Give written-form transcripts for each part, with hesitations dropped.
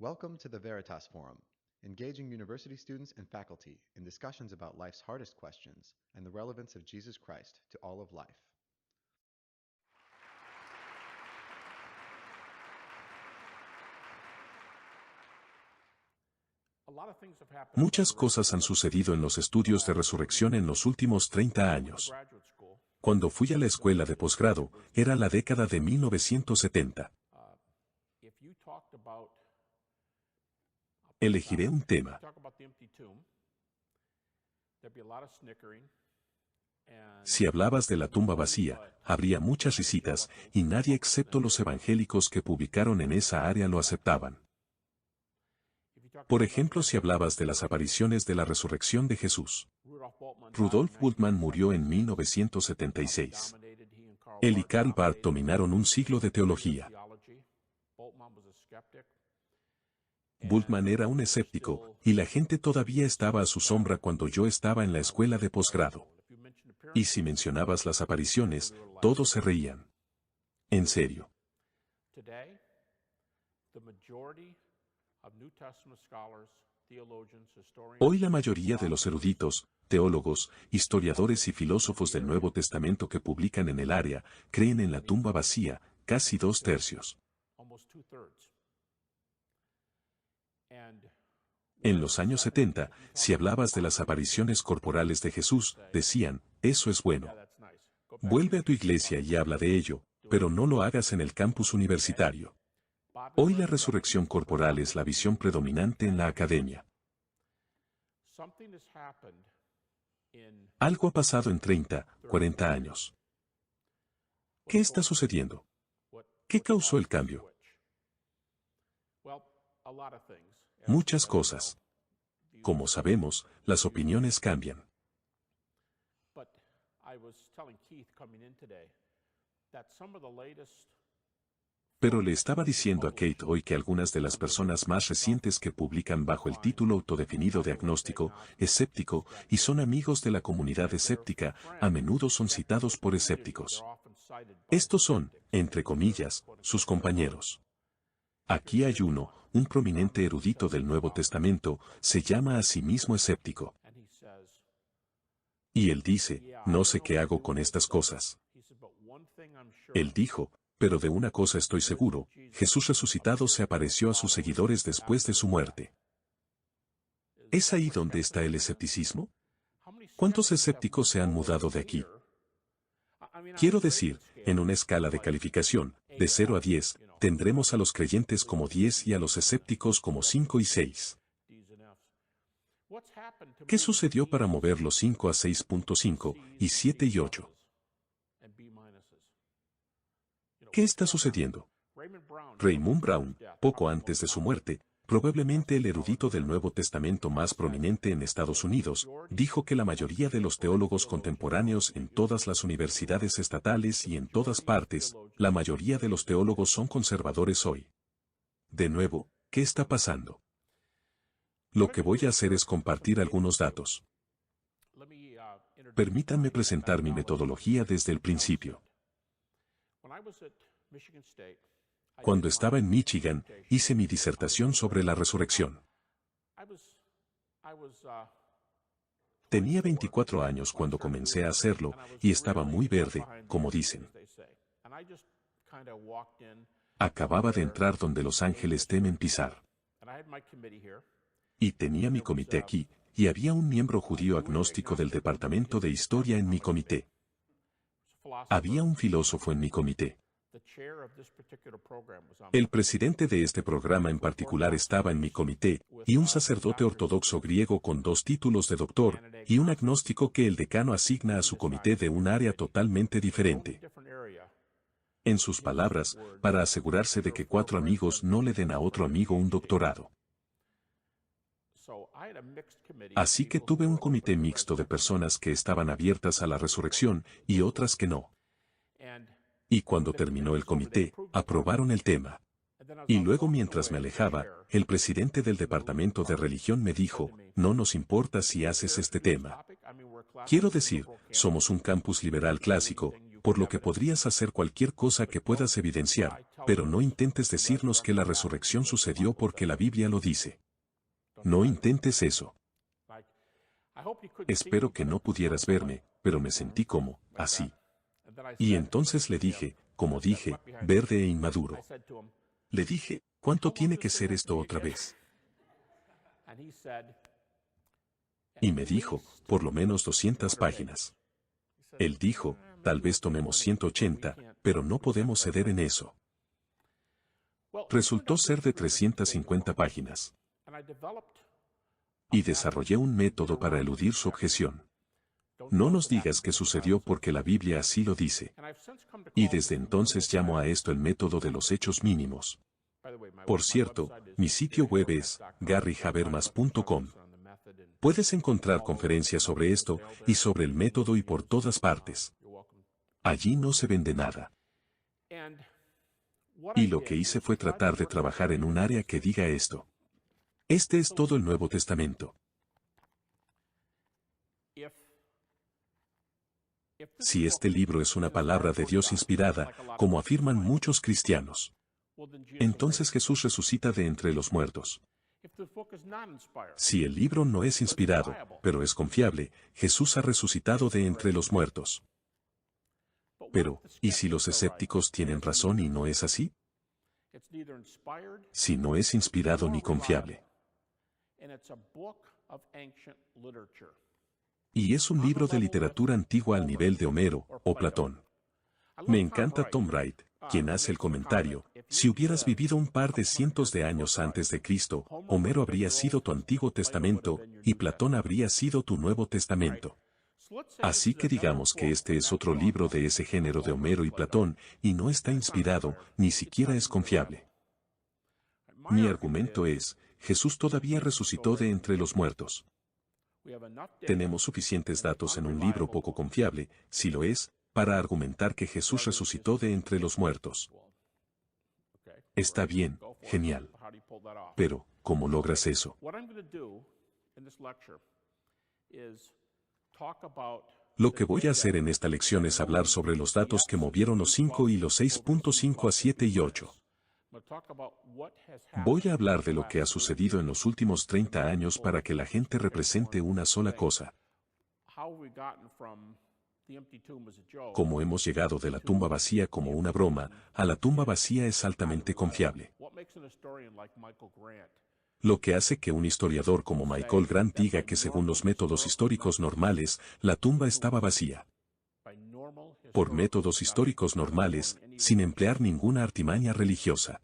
Welcome to the Veritas Forum, engaging university students and faculty in discussions about life's hardest questions and the relevance of Jesus Christ to all of life. Muchas cosas han sucedido en los estudios de resurrección en los últimos 30 años. Cuando fui a la escuela de posgrado, era la década de 1970. Elegiré un tema. Si hablabas de la tumba vacía, habría muchas risitas, y nadie excepto los evangélicos que publicaron en esa área lo aceptaban. Por ejemplo, si hablabas de las apariciones de la resurrección de Jesús. Rudolf Bultmann murió en 1976. Él y Karl Barth dominaron un siglo de teología. Bultmann era un escéptico, y la gente todavía estaba a su sombra cuando yo estaba en la escuela de posgrado. Y si mencionabas las apariciones, todos se reían. En serio. Hoy la mayoría de los eruditos, teólogos, historiadores y filósofos del Nuevo Testamento que publican en el área, creen en la tumba vacía, casi 2/3. En los años 70, si hablabas de las apariciones corporales de Jesús, decían, eso es bueno. Vuelve a tu iglesia y habla de ello, pero no lo hagas en el campus universitario. Hoy la resurrección corporal es la visión predominante en la academia. Algo ha pasado en 30, 40 años. ¿Qué está sucediendo? ¿Qué causó el cambio? Muchas cosas. Como sabemos, las opiniones cambian. Pero le estaba diciendo a Kate hoy que algunas de las personas más recientes que publican bajo el título autodefinido de agnóstico, escéptico, y son amigos de la comunidad escéptica, a menudo son citados por escépticos. Estos son, entre comillas, sus compañeros. Aquí hay uno, un prominente erudito del Nuevo Testamento, se llama a sí mismo escéptico. Y él dice, no sé qué hago con estas cosas. Él dijo, pero de una cosa estoy seguro, Jesús resucitado se apareció a sus seguidores después de su muerte. ¿Es ahí donde está el escepticismo? ¿Cuántos escépticos se han mudado de aquí? Quiero decir, en una escala de calificación, de 0 a 10, tendremos a los creyentes como 10 y a los escépticos como 5 y 6. ¿Qué sucedió para mover los 5 a 6.5 y 7 y 8? ¿Qué está sucediendo? Raymond Brown, poco antes de su muerte, probablemente el erudito del Nuevo Testamento más prominente en Estados Unidos, dijo que la mayoría de los teólogos contemporáneos en todas las universidades estatales y en todas partes, la mayoría de los teólogos son conservadores hoy. De nuevo, ¿qué está pasando? Lo que voy a hacer es compartir algunos datos. Permítanme presentar mi metodología desde el principio. Cuando estaba en Michigan, hice mi disertación sobre la resurrección. Tenía 24 años cuando comencé a hacerlo, y estaba muy verde, como dicen. Acababa de entrar donde los ángeles temen pisar. Y tenía mi comité aquí, y había un miembro judío agnóstico del departamento de historia en mi comité. Había un filósofo en mi comité. El presidente de este programa en particular estaba en mi comité, y un sacerdote ortodoxo griego con 2 títulos de doctor, y un agnóstico que el decano asigna a su comité de un área totalmente diferente. En sus palabras, para asegurarse de que 4 amigos no le den a otro amigo un doctorado. Así que tuve un comité mixto de personas que estaban abiertas a la resurrección, y otras que no. Y cuando terminó el comité, aprobaron el tema. Y luego mientras me alejaba, el presidente del departamento de religión me dijo, no nos importa si haces este tema. Quiero decir, somos un campus liberal clásico, por lo que podrías hacer cualquier cosa que puedas evidenciar, pero no intentes decirnos que la resurrección sucedió porque la Biblia lo dice. No intentes eso. Espero que no pudieras verme, pero me sentí como, así. Y entonces le dije, como dije, verde e inmaduro. Le dije, ¿cuánto tiene que ser esto otra vez? Y me dijo, por lo menos 200 páginas. Él dijo, tal vez tomemos 180, pero no podemos ceder en eso. Resultó ser de 350 páginas. Y desarrollé un método para eludir su objeción. No nos digas que sucedió porque la Biblia así lo dice. Y desde entonces llamo a esto el método de los hechos mínimos. Por cierto, mi sitio web es garryhabermas.com. Puedes encontrar conferencias sobre esto y sobre el método y por todas partes. Allí no se vende nada. Y lo que hice fue tratar de trabajar en un área que diga esto. Este es todo el Nuevo Testamento. Si este libro es una palabra de Dios inspirada, como afirman muchos cristianos, entonces Jesús resucita de entre los muertos. Si el libro no es inspirado, pero es confiable, Jesús ha resucitado de entre los muertos. Pero, ¿y si los escépticos tienen razón y no es así? Si no es inspirado ni confiable. Y es un libro de literatura antigua al nivel de Homero o Platón. Me encanta Tom Wright, quien hace el comentario, si hubieras vivido un par de cientos de años antes de Cristo, Homero habría sido tu Antiguo Testamento, y Platón habría sido tu Nuevo Testamento. Así que digamos que este es otro libro de ese género de Homero y Platón, y no está inspirado, ni siquiera es confiable. Mi argumento es, Jesús todavía resucitó de entre los muertos. Tenemos suficientes datos en un libro poco confiable, si lo es, para argumentar que Jesús resucitó de entre los muertos. Está bien, genial. Pero, ¿cómo logras eso? Lo que voy a hacer en esta lección es hablar sobre los datos que movieron los 5 y los 6.5 a 7 y 8. Voy a hablar de lo que ha sucedido en los últimos 30 años para que la gente represente una sola cosa. Cómo hemos llegado de la tumba vacía como una broma, a la tumba vacía es altamente confiable. Lo que hace que un historiador como Michael Grant diga que según los métodos históricos normales, la tumba estaba vacía. Por métodos históricos normales, sin emplear ninguna artimaña religiosa.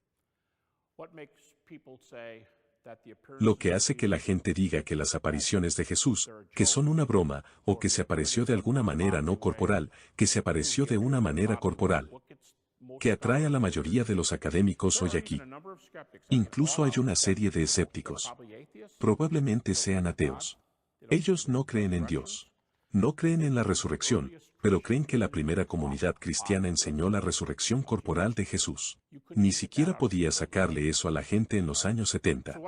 Lo que hace que la gente diga que las apariciones de Jesús, que son una broma, o que se apareció de alguna manera no corporal, que se apareció de una manera corporal, que atrae a la mayoría de los académicos hoy aquí. Incluso hay una serie de escépticos. Probablemente sean ateos. Ellos no creen en Dios. No creen en la resurrección, pero creen que la primera comunidad cristiana enseñó la resurrección corporal de Jesús. Ni siquiera podía sacarle eso a la gente en los años 70.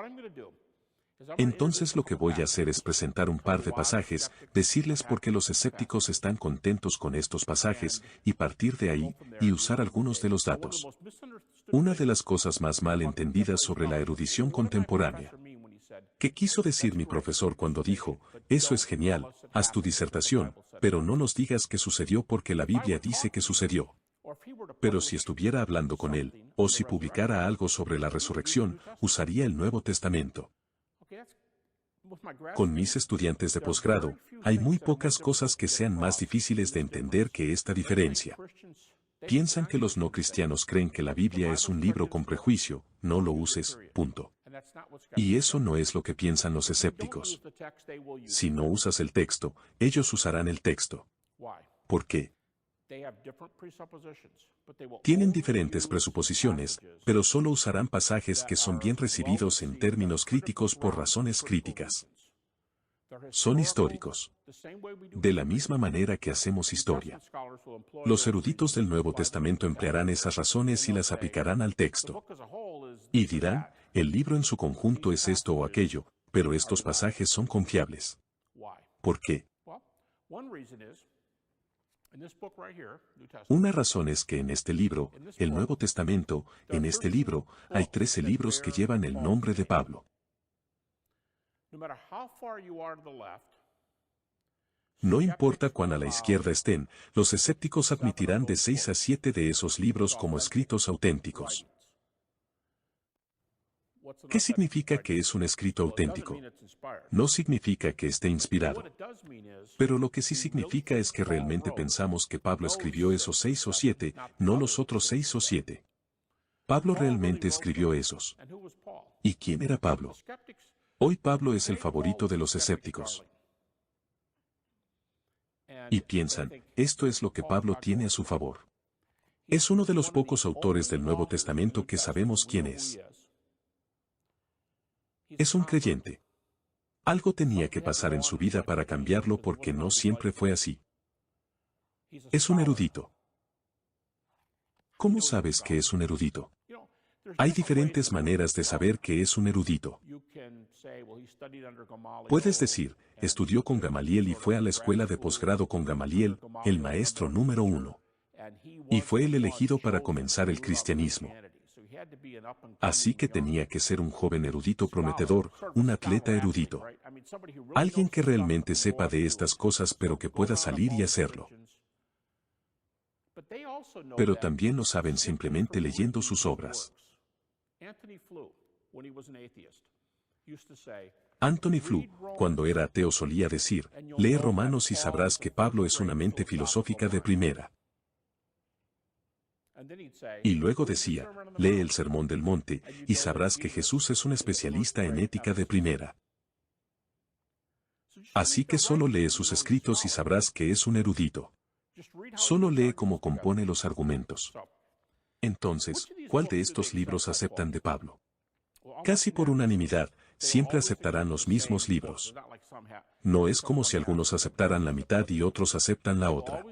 Entonces lo que voy a hacer es presentar un par de pasajes, decirles por qué los escépticos están contentos con estos pasajes, y partir de ahí, y usar algunos de los datos. Una de las cosas más mal entendidas sobre la erudición contemporánea. ¿Qué quiso decir mi profesor cuando dijo, eso es genial, haz tu disertación, pero no nos digas que sucedió porque la Biblia dice que sucedió? Pero si estuviera hablando con él, o si publicara algo sobre la resurrección, usaría el Nuevo Testamento. Con mis estudiantes de posgrado, hay muy pocas cosas que sean más difíciles de entender que esta diferencia. Piensan que los no cristianos creen que la Biblia es un libro con prejuicio, no lo uses, punto. Y eso no es lo que piensan los escépticos. Si no usas el texto, ellos usarán el texto. ¿Por qué? Tienen diferentes presuposiciones, pero solo usarán pasajes que son bien recibidos en términos críticos por razones críticas. Son históricos. De la misma manera que hacemos historia. Los eruditos del Nuevo Testamento emplearán esas razones y las aplicarán al texto. Y dirán, el libro en su conjunto es esto o aquello, pero estos pasajes son confiables. ¿Por qué? Una razón es que en este libro, el Nuevo Testamento, en este libro, hay 13 libros que llevan el nombre de Pablo. No importa cuán a la izquierda estén, los escépticos admitirán de 6 a 7 de esos libros como escritos auténticos. ¿Qué significa que es un escrito auténtico? No significa que esté inspirado. Pero lo que sí significa es que realmente pensamos que Pablo escribió esos 6 o 7, no los otros 6 o 7. Pablo realmente escribió esos. ¿Y quién era Pablo? Hoy Pablo es el favorito de los escépticos. Y piensan, esto es lo que Pablo tiene a su favor. Es uno de los pocos autores del Nuevo Testamento que sabemos quién es. Es un creyente. Algo tenía que pasar en su vida para cambiarlo porque no siempre fue así. Es un erudito. ¿Cómo sabes que es un erudito? Hay diferentes maneras de saber que es un erudito. Puedes decir, estudió con Gamaliel y fue a la escuela de posgrado con Gamaliel, el maestro número 1. Y fue el elegido para comenzar el cristianismo. Así que tenía que ser un joven erudito prometedor, un atleta erudito. Alguien que realmente sepa de estas cosas pero que pueda salir y hacerlo. Pero también lo saben simplemente leyendo sus obras. Anthony Flew, cuando era ateo, solía decir, lee Romanos y sabrás que Pablo es una mente filosófica de primera. Y luego decía, lee el Sermón del Monte, y sabrás que Jesús es un especialista en ética de primera. Así que solo lee sus escritos y sabrás que es un erudito. Solo lee cómo compone los argumentos. Entonces, ¿cuál de estos libros aceptan de Pablo? Casi por unanimidad, siempre aceptarán los mismos libros. No es como si algunos aceptaran la mitad y otros aceptan la otra.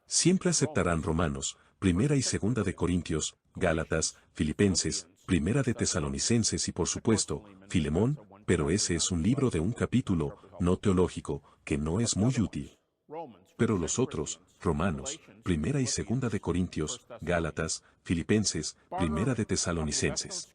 Siempre aceptarán Romanos, Primera y Segunda de Corintios, Gálatas, Filipenses, Primera de Tesalonicenses y por supuesto, Filemón, pero ese es un libro de un capítulo, no teológico, que no es muy útil. Pero los otros, Romanos, Primera y Segunda de Corintios, Gálatas, Filipenses, Primera de Tesalonicenses.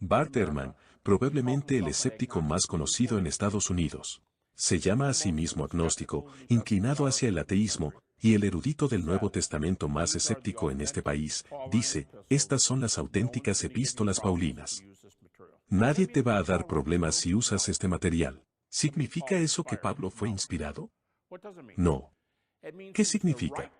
Bart Ehrman, probablemente el escéptico más conocido en Estados Unidos. Se llama a sí mismo agnóstico, inclinado hacia el ateísmo, y el erudito del Nuevo Testamento más escéptico en este país, dice, estas son las auténticas epístolas paulinas. Nadie te va a dar problemas si usas este material. ¿Significa eso que Pablo fue inspirado? No. ¿Qué significa?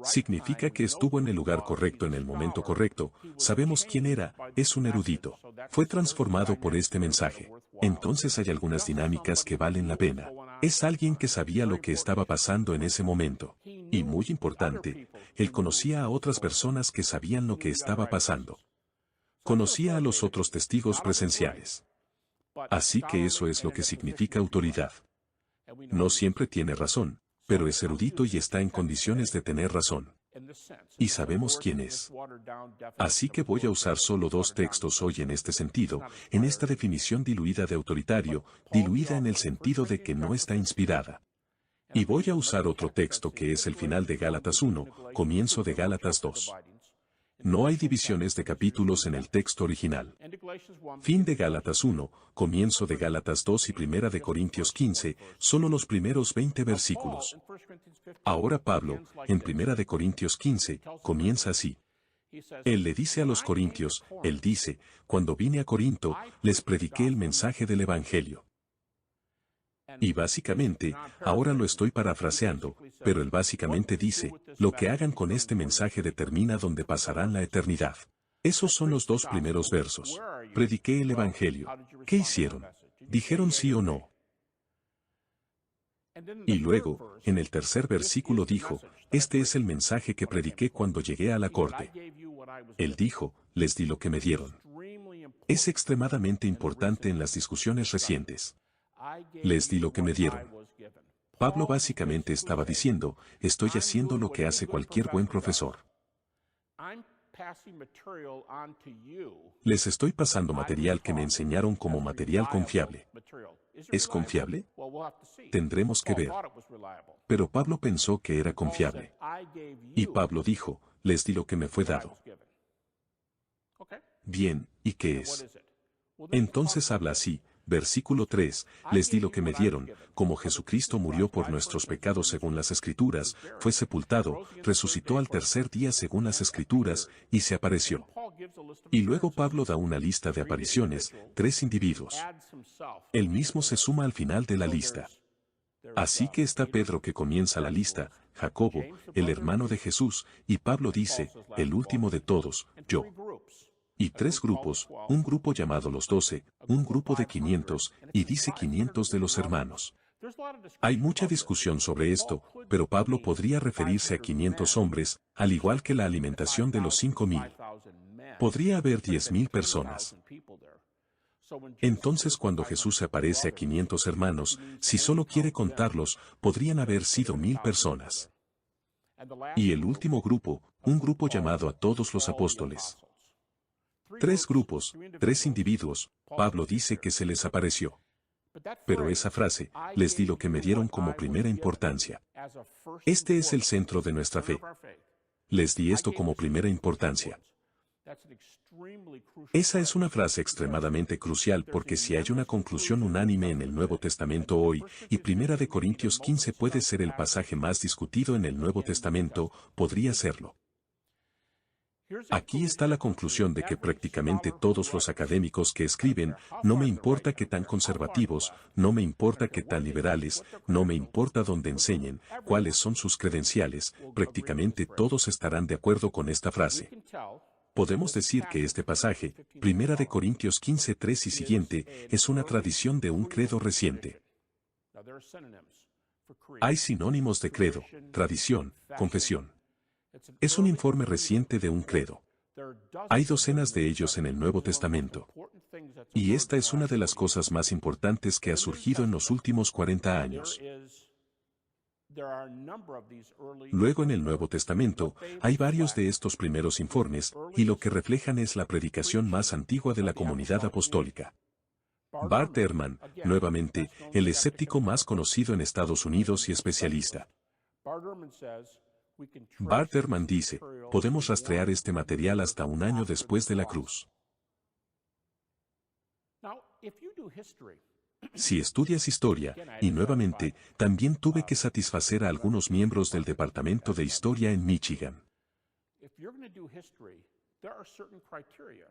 Significa que estuvo en el lugar correcto en el momento correcto, sabemos quién era, es un erudito. Fue transformado por este mensaje. Entonces hay algunas dinámicas que valen la pena. Es alguien que sabía lo que estaba pasando en ese momento. Y muy importante, él conocía a otras personas que sabían lo que estaba pasando. Conocía a los otros testigos presenciales. Así que eso es lo que significa autoridad. No siempre tiene razón, pero es erudito y está en condiciones de tener razón. Y sabemos quién es. Así que voy a usar solo 2 textos hoy en este sentido, en esta definición diluida de autoritario, diluida en el sentido de que no está inspirada. Y voy a usar otro texto que es el final de Gálatas 1, comienzo de Gálatas 2. No hay divisiones de capítulos en el texto original. Fin de Gálatas 1, comienzo de Gálatas 2 y Primera de Corintios 15, solo los primeros 20 versículos. Ahora Pablo, en Primera de Corintios 15, comienza así. Él le dice a los corintios, él dice, cuando vine a Corinto, les prediqué el mensaje del Evangelio. Y básicamente, ahora lo estoy parafraseando, pero él básicamente dice, lo que hagan con este mensaje determina dónde pasarán la eternidad. Esos son los 2 primeros versos. Prediqué el Evangelio. ¿Qué hicieron? ¿Dijeron sí o no? Y luego, en el tercer versículo dijo, este es el mensaje que prediqué cuando llegué a la corte. Él dijo, les di lo que me dieron. Es extremadamente importante en las discusiones recientes. Les di lo que me dieron. Pablo básicamente estaba diciendo, estoy haciendo lo que hace cualquier buen profesor. Les estoy pasando material que me enseñaron como material confiable. ¿Es confiable? Tendremos que ver. Pero Pablo pensó que era confiable. Y Pablo dijo, les di lo que me fue dado. Bien, ¿y qué es? Entonces habla así, versículo 3, les di lo que me dieron, como Jesucristo murió por nuestros pecados según las Escrituras, fue sepultado, resucitó al tercer día según las Escrituras, y se apareció. Y luego Pablo da una lista de apariciones, 3 individuos. Él mismo se suma al final de la lista. Así que está Pedro que comienza la lista, Jacobo, el hermano de Jesús, y Pablo dice, el último de todos, yo. Y 3 grupos, un grupo llamado los 12, un grupo de 500, y dice 500 de los hermanos. Hay mucha discusión sobre esto, pero Pablo podría referirse a 500 hombres, al igual que la alimentación de los 5,000. Podría haber 10,000 personas. Entonces cuando Jesús se aparece a 500 hermanos, si solo quiere contarlos, podrían haber sido 1,000 personas. Y el último grupo, un grupo llamado a todos los apóstoles. 3 grupos, 3 individuos, Pablo dice que se les apareció. Pero esa frase, les di lo que me dieron como primera importancia. Este es el centro de nuestra fe. Les di esto como primera importancia. Esa es una frase extremadamente crucial porque si hay una conclusión unánime en el Nuevo Testamento hoy, y 1 Corintios 15 puede ser el pasaje más discutido en el Nuevo Testamento, podría serlo. Aquí está la conclusión de que prácticamente todos los académicos que escriben, no me importa qué tan conservativos, no me importa qué tan liberales, no me importa dónde enseñen, cuáles son sus credenciales, prácticamente todos estarán de acuerdo con esta frase. Podemos decir que este pasaje, 1 Corintios 15, 3 y siguiente, es una tradición de un credo reciente. Hay sinónimos de credo, tradición, confesión. Es un informe reciente de un credo. Hay docenas de ellos en el Nuevo Testamento. Y esta es una de las cosas más importantes que ha surgido en los últimos 40 años. Luego en el Nuevo Testamento, hay varios de estos primeros informes, y lo que reflejan es la predicación más antigua de la comunidad apostólica. Bart Ehrman, nuevamente, el escéptico más conocido en Estados Unidos y especialista. Bart Ehrman dice, podemos rastrear este material hasta un año después de la cruz. Si estudias historia, y nuevamente, también tuve que satisfacer a algunos miembros del Departamento de Historia en Michigan.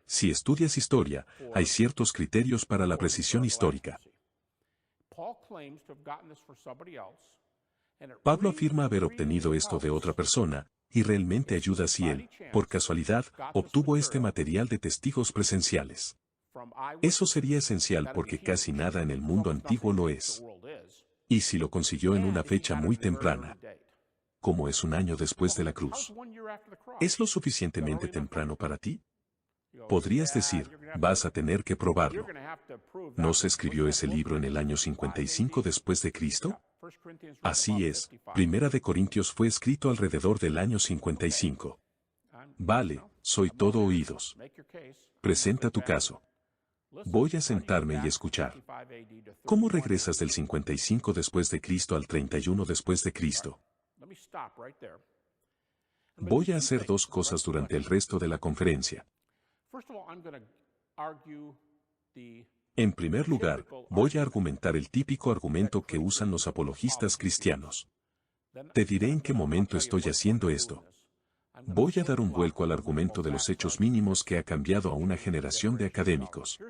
Si estudias historia, hay ciertos criterios para la precisión histórica. Pablo afirma haber obtenido esto de otra persona, y realmente ayuda si él, por casualidad, obtuvo este material de testigos presenciales. Eso sería esencial porque casi nada en el mundo antiguo lo es. Y si lo consiguió en una fecha muy temprana, como es un año después de la cruz, ¿es lo suficientemente temprano para ti? Podrías decir, vas a tener que probarlo. ¿No se escribió ese libro en el año 55 después de Cristo? Así es, 1 Corintios fue escrito alrededor del año 55. Vale, soy todo oídos. Presenta tu caso. Voy a sentarme y escuchar. ¿Cómo regresas del 55 después de Cristo al 31 después de Cristo? Voy a hacer 2 cosas durante el resto de la conferencia. En primer lugar, voy a argumentar el típico argumento que usan los apologistas cristianos. Te diré en qué momento estoy haciendo esto. Voy a dar un vuelco al argumento de los hechos mínimos que ha cambiado a una generación de académicos.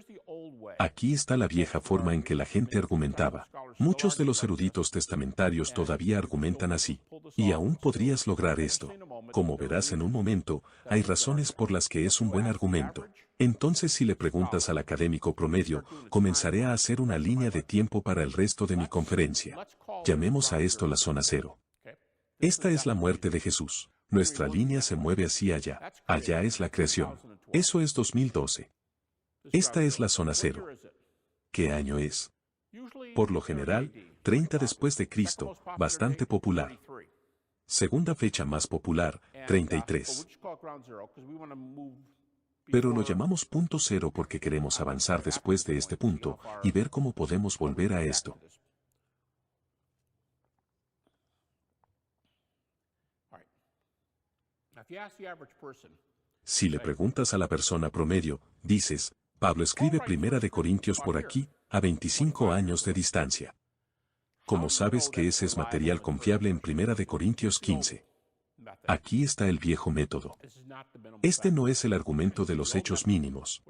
Aquí está la vieja forma en que la gente argumentaba. Muchos de los eruditos testamentarios todavía argumentan así. Y aún podrías lograr esto. Como verás en un momento, hay razones por las que es un buen argumento. Entonces si le preguntas al académico promedio, comenzaré a hacer una línea de tiempo para el resto de mi conferencia. Llamemos a esto la zona cero. Esta es la muerte de Jesús. Nuestra línea se mueve hacia allá. Allá es la creación. Eso es 2012. Esta es la zona cero. ¿Qué año es? Por lo general, 30 después de Cristo, bastante popular. Segunda fecha más popular, 33. Pero lo llamamos punto cero porque queremos avanzar después de este punto y ver cómo podemos volver a esto. Si le preguntas a la persona promedio, dices, Pablo escribe Primera de Corintios por aquí, a 25 años de distancia. ¿Cómo sabes que ese es material confiable en Primera de Corintios 15? Aquí está el viejo método. Este no es el argumento de los hechos mínimos.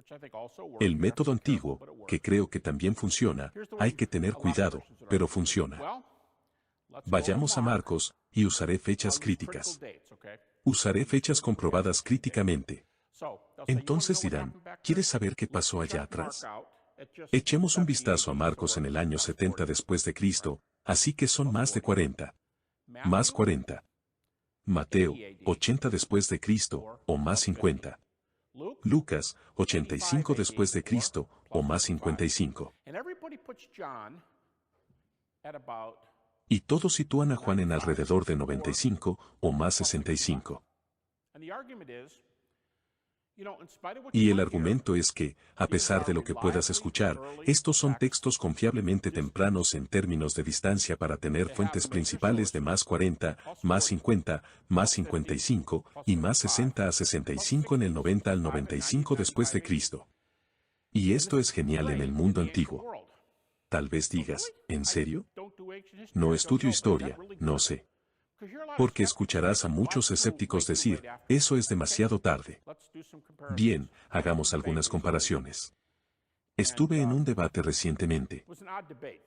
El método antiguo, que creo que también funciona, hay que tener cuidado, pero funciona. Vayamos a Marcos, y usaré fechas críticas. Usaré fechas comprobadas críticamente. Entonces dirán, ¿quieres saber qué pasó allá atrás? Echemos un vistazo a Marcos en el año 70 después de Cristo, así que son más de 40. Más 40. Mateo, 80 después de Cristo, o más 50. Lucas, 85 después de Cristo, o más 55. Y todos sitúan a Juan en alrededor de 95, o más 65. Y el argumento es que, a pesar de lo que puedas escuchar, estos son textos confiablemente tempranos en términos de distancia para tener fuentes principales de más 40, más 50, más 55, y más 60 a 65 en el 90 al 95 después de Cristo. Y esto es genial en el mundo antiguo. Tal vez digas, ¿en serio? No estudio historia, no sé. Porque escucharás a muchos escépticos decir, eso es demasiado tarde. Bien, hagamos algunas comparaciones. Estuve en un debate recientemente.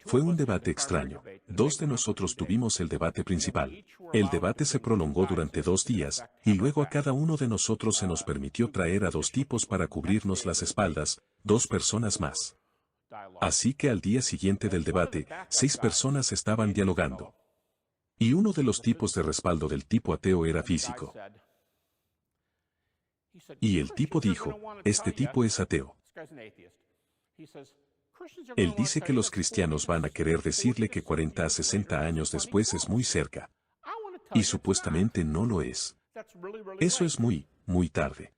Fue un debate extraño. Dos de nosotros tuvimos el debate principal. El debate se prolongó durante 2 días, y luego a cada uno de nosotros se nos permitió traer a 2 tipos para cubrirnos las espaldas, 2 personas más. Así que al día siguiente del debate, 6 personas estaban dialogando. Y uno de los tipos de respaldo del tipo ateo era físico. Y el tipo dijo, este tipo es ateo. Él dice que los cristianos van a querer decirle que 40 a 60 años después es muy cerca. Y supuestamente no lo es. Eso es muy, muy tarde.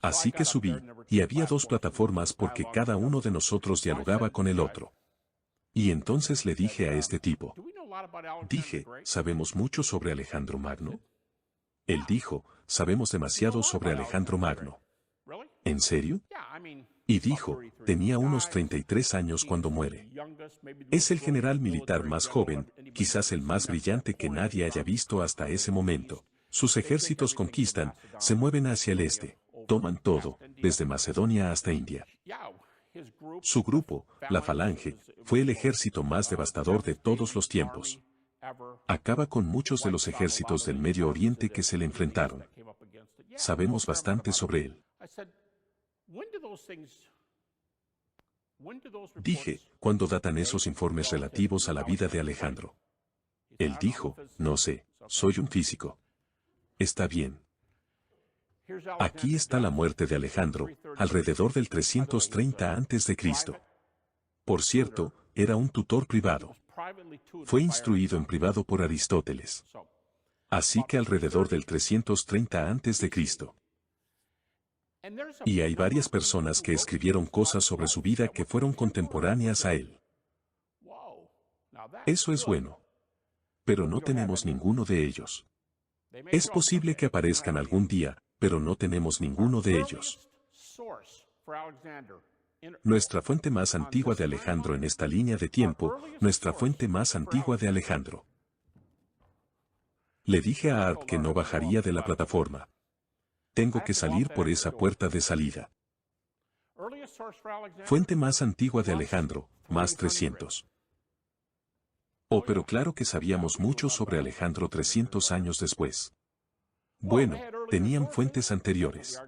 Así que subí, y había 2 plataformas porque cada uno de nosotros dialogaba con el otro. Y entonces le dije a este tipo, dije, ¿sabemos mucho sobre Alejandro Magno? Él dijo, sabemos demasiado sobre Alejandro Magno. ¿En serio? Y dijo, tenía unos 33 años cuando muere. Es el general militar más joven, quizás el más brillante que nadie haya visto hasta ese momento. Sus ejércitos conquistan, se mueven hacia el este, toman todo, desde Macedonia hasta India. Su grupo, la Falange, fue el ejército más devastador de todos los tiempos. Acaba con muchos de los ejércitos del Medio Oriente que se le enfrentaron. Sabemos bastante sobre él. Dije, ¿cuándo datan esos informes relativos a la vida de Alejandro? Él dijo, no sé, soy un físico. Está bien. Aquí está la muerte de Alejandro, alrededor del 330 a.C. Por cierto, era un tutor privado. Fue instruido en privado por Aristóteles. Así que alrededor del 330 a.C. Y hay varias personas que escribieron cosas sobre su vida que fueron contemporáneas a él. Eso es bueno. Pero no tenemos ninguno de ellos. Es posible que aparezcan algún día, pero no tenemos ninguno de ellos. Nuestra fuente más antigua de Alejandro en esta línea de tiempo, nuestra fuente más antigua de Alejandro. Le dije a Art que no bajaría de la plataforma. Tengo que salir por esa puerta de salida. Fuente más antigua de Alejandro, más 300. Oh, pero claro que sabíamos mucho sobre Alejandro 300 años después. Bueno, tenían fuentes anteriores.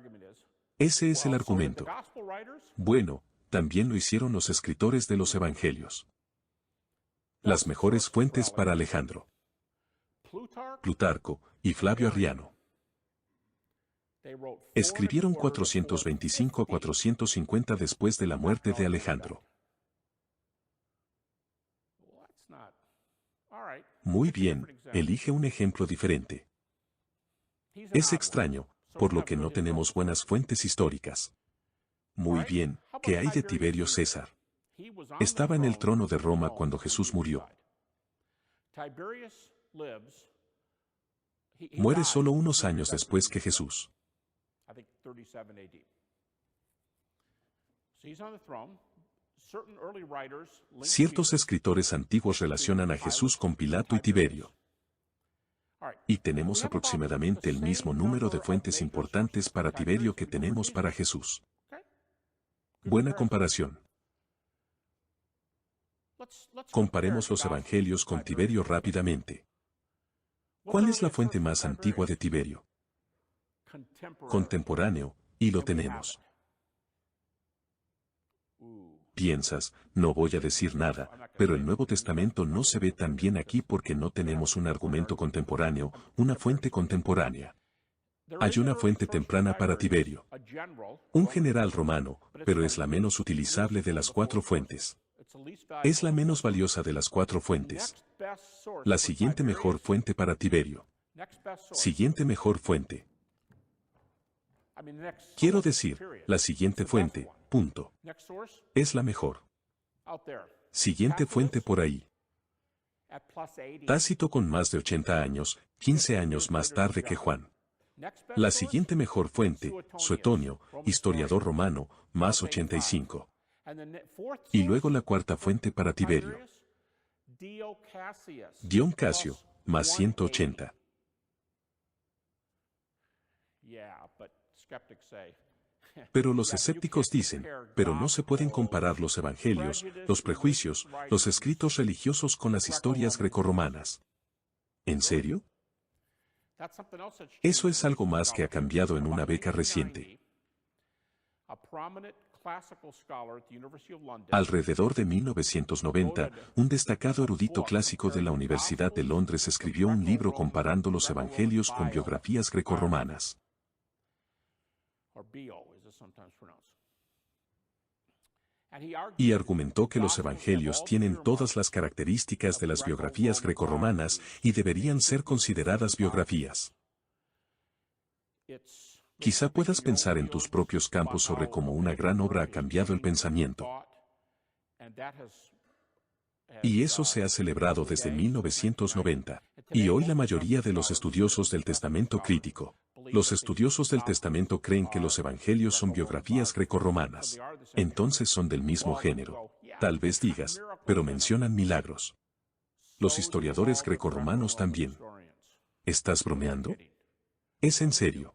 Ese es el argumento. Bueno, también lo hicieron los escritores de los evangelios. Las mejores fuentes para Alejandro: Plutarco y Flavio Arriano. Escribieron 425 a 450 después de la muerte de Alejandro. Muy bien, elige un ejemplo diferente. Es extraño, por lo que no tenemos buenas fuentes históricas. Muy bien, ¿qué hay de Tiberio César? Estaba en el trono de Roma cuando Jesús murió. Muere solo unos años después que Jesús. Ciertos escritores antiguos relacionan a Jesús con Pilato y Tiberio. Y tenemos aproximadamente el mismo número de fuentes importantes para Tiberio que tenemos para Jesús. Buena comparación. Comparemos los evangelios con Tiberio rápidamente. ¿Cuál es la fuente más antigua de Tiberio? Contemporáneo, y lo tenemos. Piensas, no voy a decir nada, pero el Nuevo Testamento no se ve tan bien aquí porque no tenemos un argumento contemporáneo, una fuente contemporánea. Hay una fuente temprana para Tiberio. Un general romano, pero es la menos utilizable de las 4 fuentes. Es la menos valiosa de las 4 fuentes. La siguiente mejor fuente para Tiberio. Siguiente mejor fuente. Quiero decir, la siguiente fuente, punto. Es la mejor. Siguiente fuente por ahí. Tácito con más de 80 años, 15 años más tarde que Juan. La siguiente mejor fuente, Suetonio, historiador romano, más 85. Y luego la cuarta fuente para Tiberio. Dion Casio, más 180. Pero los escépticos dicen, pero no se pueden comparar los evangelios, los prejuicios, los escritos religiosos con las historias grecorromanas. ¿En serio? Eso es algo más que ha cambiado en una beca reciente. Alrededor de 1990, un destacado erudito clásico de la Universidad de Londres escribió un libro comparando los evangelios con biografías grecorromanas. Y argumentó que los evangelios tienen todas las características de las biografías grecorromanas y deberían ser consideradas biografías. Quizá puedas pensar en tus propios campos sobre cómo una gran obra ha cambiado el pensamiento. Y eso se ha celebrado desde 1990. Y hoy la mayoría de los estudiosos del Testamento crítico, los estudiosos del Testamento creen que los evangelios son biografías grecorromanas. Entonces son del mismo género. Tal vez digas, pero mencionan milagros. Los historiadores grecorromanos también. ¿Estás bromeando? ¿Es en serio?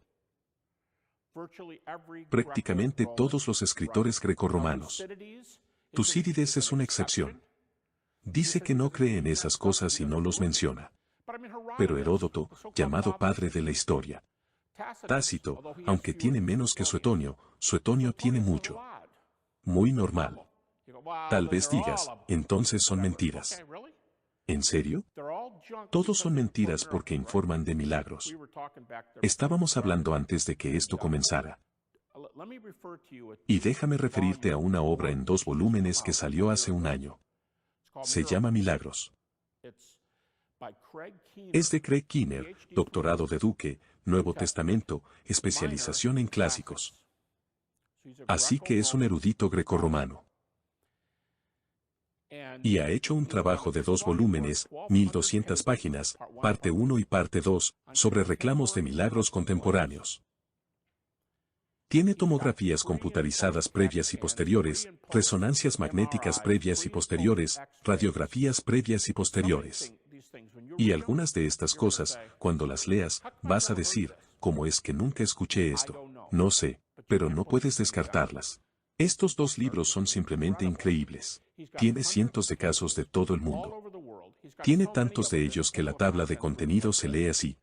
Prácticamente todos los escritores grecorromanos. Tucídides es una excepción. Dice que no cree en esas cosas y no los menciona. Pero Heródoto, llamado padre de la historia. Tácito, aunque tiene menos que Suetonio, Suetonio tiene mucho. Muy normal. Tal vez digas, entonces son mentiras. ¿En serio? Todos son mentiras porque informan de milagros. Estábamos hablando antes de que esto comenzara. Y déjame referirte a una obra en 2 volúmenes que salió hace un año. Se llama Milagros. Es de Craig Keener, doctorado de Duke, Nuevo Testamento, especialización en clásicos. Así que es un erudito grecorromano. Y ha hecho un trabajo de 2 volúmenes, 1200 páginas, parte 1 y parte 2, sobre reclamos de milagros contemporáneos. Tiene tomografías computarizadas previas y posteriores, resonancias magnéticas previas y posteriores, radiografías previas y posteriores. Y algunas de estas cosas, cuando las leas, vas a decir, ¿cómo es que nunca escuché esto? No sé, pero no puedes descartarlas. Estos 2 libros son simplemente increíbles. Tiene cientos de casos de todo el mundo. Tiene tantos de ellos que la tabla de contenido se lee así.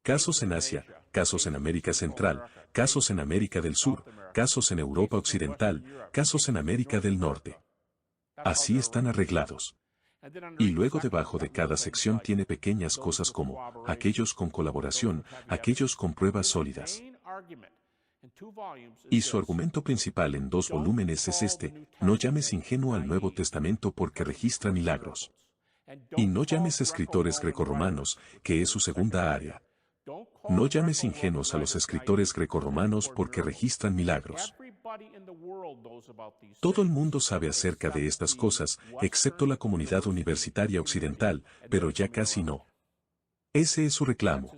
Casos en Asia, casos en América Central, casos en América del Sur, casos en Europa Occidental, casos en América del Norte. Así están arreglados. Y luego debajo de cada sección tiene pequeñas cosas como, aquellos con colaboración, aquellos con pruebas sólidas. Y su argumento principal en 2 volúmenes es este: no llames ingenuo al Nuevo Testamento porque registra milagros. Y no llames escritores grecorromanos, que es su segunda área. No llames ingenuos a los escritores grecorromanos porque registran milagros. Todo el mundo sabe acerca de estas cosas, excepto la comunidad universitaria occidental, pero ya casi no. Ese es su reclamo.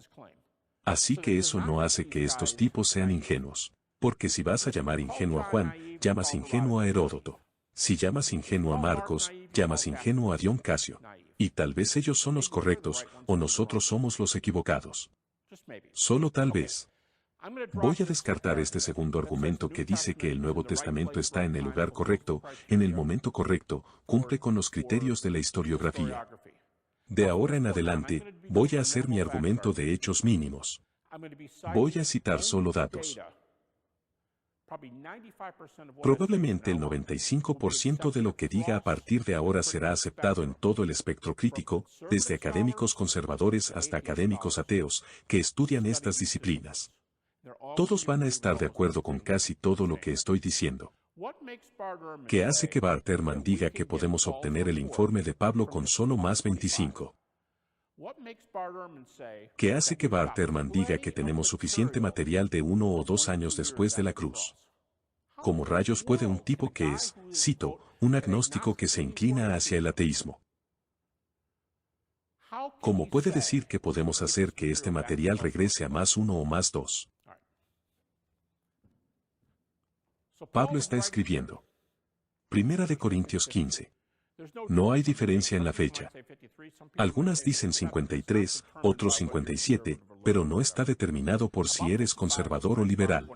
Así que eso no hace que estos tipos sean ingenuos. Porque si vas a llamar ingenuo a Juan, llamas ingenuo a Heródoto. Si llamas ingenuo a Marcos, llamas ingenuo a Dion Casio. Y tal vez ellos son los correctos, o nosotros somos los equivocados. Solo tal vez. Voy a descartar este segundo argumento que dice que el Nuevo Testamento está en el lugar correcto, en el momento correcto, cumple con los criterios de la historiografía. De ahora en adelante, voy a hacer mi argumento de hechos mínimos. Voy a citar solo datos. Probablemente el 95% de lo que diga a partir de ahora será aceptado en todo el espectro crítico, desde académicos conservadores hasta académicos ateos, que estudian estas disciplinas. Todos van a estar de acuerdo con casi todo lo que estoy diciendo. ¿Qué hace que Bart Ehrman diga que podemos obtener el informe de Pablo con solo más 25? ¿Qué hace que Bart Ehrman diga que tenemos suficiente material de 1 o 2 años después de la cruz? ¿Cómo rayos puede un tipo que es, cito, un agnóstico que se inclina hacia el ateísmo? ¿Cómo puede decir que podemos hacer que este material regrese a más 1 o más 2? Pablo está escribiendo. Primera de Corintios 15. No hay diferencia en la fecha. Algunas dicen 53, otros 57, pero no está determinado por si eres conservador o liberal.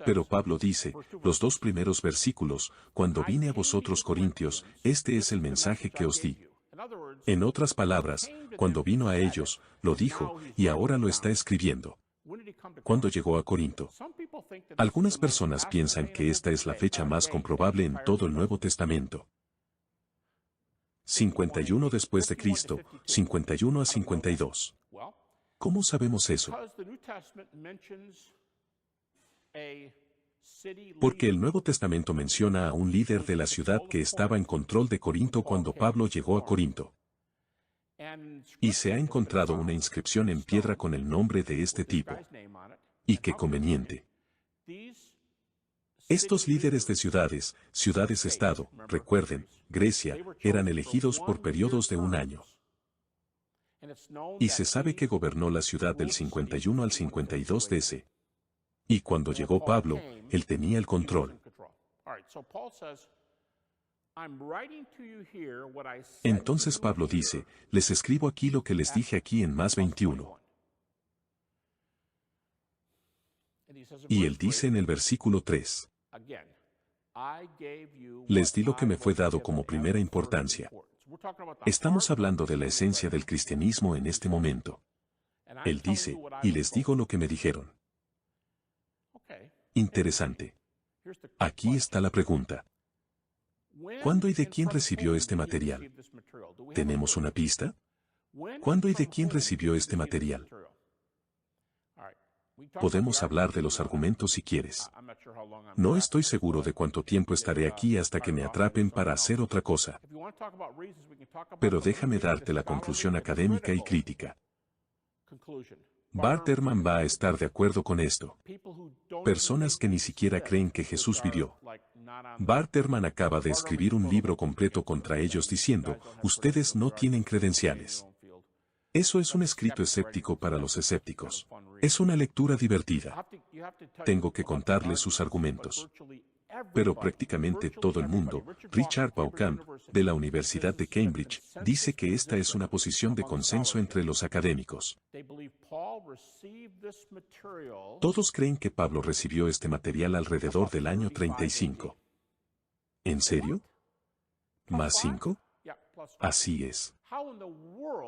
Pero Pablo dice, los 2 primeros versículos, cuando vine a vosotros Corintios, este es el mensaje que os di. En otras palabras, cuando vino a ellos, lo dijo, y ahora lo está escribiendo. Cuando llegó a Corinto. Algunas personas piensan que esta es la fecha más comprobable en todo el Nuevo Testamento. 51 después de Cristo, 51 a 52. ¿Cómo sabemos eso? Porque el Nuevo Testamento menciona a un líder de la ciudad que estaba en control de Corinto cuando Pablo llegó a Corinto. Y se ha encontrado una inscripción en piedra con el nombre de este tipo. Y qué conveniente. Estos líderes de ciudades-estado, recuerden, Grecia, eran elegidos por periodos de 1 año. Y se sabe que gobernó la ciudad del 51 al 52 DC. Y cuando llegó Pablo, él tenía el control. Entonces Pablo dice, les escribo aquí lo que les dije aquí en más 21. Y él dice en el versículo 3. Les di lo que me fue dado como primera importancia. Estamos hablando de la esencia del cristianismo en este momento. Él dice, y les digo lo que me dijeron. Interesante. Aquí está la pregunta. ¿Cuándo y de quién recibió este material? ¿Tenemos una pista? ¿Cuándo y de quién recibió este material? Podemos hablar de los argumentos si quieres. No estoy seguro de cuánto tiempo estaré aquí hasta que me atrapen para hacer otra cosa. Pero déjame darte la conclusión académica y crítica. Bart Ehrman va a estar de acuerdo con esto. Personas que ni siquiera creen que Jesús vivió. Bart Ehrman acaba de escribir un libro completo contra ellos diciendo, ustedes no tienen credenciales. Eso es un escrito escéptico para los escépticos. Es una lectura divertida. Tengo que contarles sus argumentos. Pero prácticamente todo el mundo, Richard Bauckham, de la Universidad de Cambridge, dice que esta es una posición de consenso entre los académicos. Todos creen que Pablo recibió este material alrededor del año 35. ¿En serio? ¿Más 5? Así es.